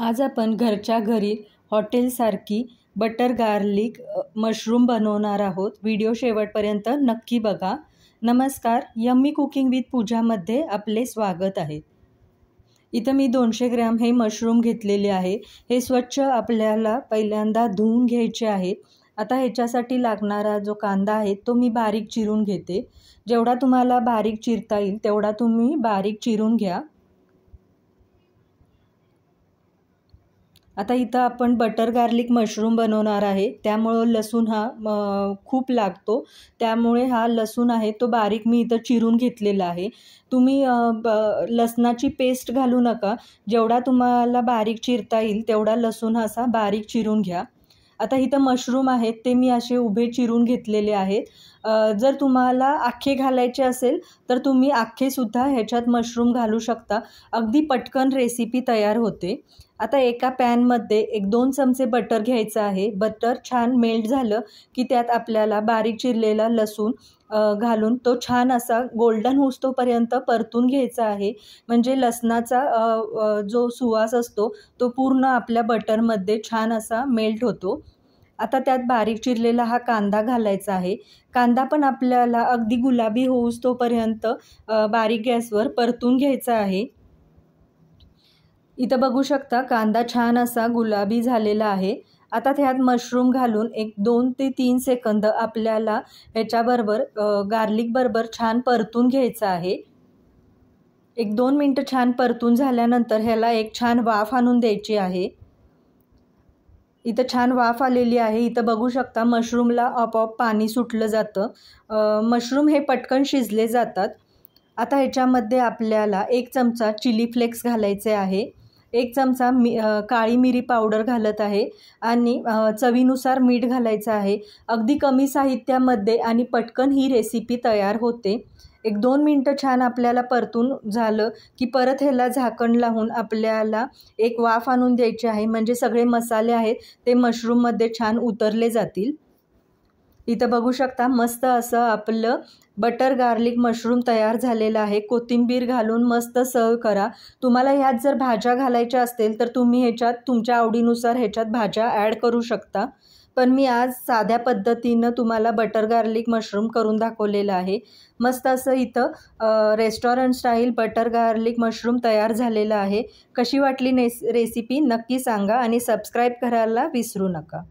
आज आपण घरच्या घरी हॉटेलसारखी बटर गार्लिक मशरूम बनवणार आहोत। व्हिडिओ शेवटपर्यंत नक्की बघा। नमस्कार, यम्मी कुकिंग विथ पूजामध्ये आपले स्वागत आहे। इथं मी 200 ग्रॅम हे मशरूम घेतलेले आहे। हे स्वच्छ आपल्याला पहिल्यांदा धुवून घ्यायचे आहे। आता ह्याच्यासाठी लागणारा जो कांदा आहे तो मी बारीक चिरून घेते। जेवढा तुम्हाला बारीक चिरता येईल तेवढा तुम्ही बारीक चिरून घ्या। आता इथं आपण बटर गार्लिक मशरूम बनवणार आहे, त्यामुळे लसूण हा खूप लागतो, त्यामुळे हा लसूण आहे तो बारीक मी इथं चिरून घेतलेला आहे। तुम्ही लसणाची पेस्ट घालू नका, जेवढा तुम्हाला बारीक चिरता येईल तेवढा लसूण असा बारीक चिरून घ्या। आता इथं मशरूम आहेत ते मी असे उभे चिरून घेतलेले आहेत। जर तुम्हाला अख्खे घालायचे असेल तर तुम्ही अख्खे सुद्धा ह्याच्यात मशरूम घालू शकता। अगदी पटकन रेसिपी तयार होते। आता एका पॅनमध्ये 1-2 चमचे बटर घ्यायचं आहे। बटर छान मेल्ट झालं की त्यात आपल्याला बारीक चिरलेला लसूण घालून तो छान असा गोल्डन होईस्तोपर्यंत परतून घ्यायचा आहे। म्हणजे लसणाचा जो सुवास असतो तो पूर्ण आपल्या बटरमध्ये छान असा मेल्ट होतो। आता त्यात बारीक चिरलेला हा कांदा घालायचा आहे। कांदा पण आपल्याला अगदी गुलाबी होईस्तोपर्यंत बारीक गॅसवर परतून घ्यायचा आहे। इथं बघू शकता कांदा छान असा गुलाबी झालेला आहे। आता त्यात मशरूम घालून 2 ते 3 सेकंद आपल्याला ह्याच्याबरोबर गार्लिक बरोबर छान परतून घ्यायचं आहे। 1-2 मिनिटं छान परतून झाल्यानंतर ह्याला एक छान वाफ आणून द्यायची आहे। इथं छान वाफ आलेली आहे। इथं बघू शकता मशरूमला आपोआप पाणी सुटलं जातं। मशरूम हे पटकन शिजले जातात। आता ह्याच्यामध्ये आपल्याला 1 चमचा चिली फ्लेक्स घालायचे आहे। 1 चमचा काळी मिरी पावडर घालत आहे आणि चवीनुसार मीठ घालायचं आहे। अगदी कमी साहित्यामध्ये आणि पटकन ही रेसिपी तयार होते। 1-2 मिनिटं छान आपल्याला परतून झालं की परत ह्याला झाकण लावून आपल्याला एक वाफ आणून द्यायची आहे, म्हणजे सगळे मसाले आहेत ते मशरूममध्ये छान उतरले जातील। इथं बघू शकता मस्त असं आपलं बटर गार्लिक मशरूम तयार झालेलं आहे। कोथिंबीर घालून मस्त सर्व करा। तुम्हाला ह्यात जर भाज्या घालायच्या असतील तर तुम्ही ह्याच्यात तुमच्या आवडीनुसार ह्याच्यात भाज्या ॲड करू शकता, पण मी आज साध्या पद्धतीनं तुम्हाला बटर गार्लिक मशरूम करून दाखवलेलं आहे। मस्त असं इथं restaurant style butter garlic mushroom तयार झालेलं आहे। कशी वाटली रेसिपी नक्की सांगा आणि सबस्क्राईब करायला विसरू नका।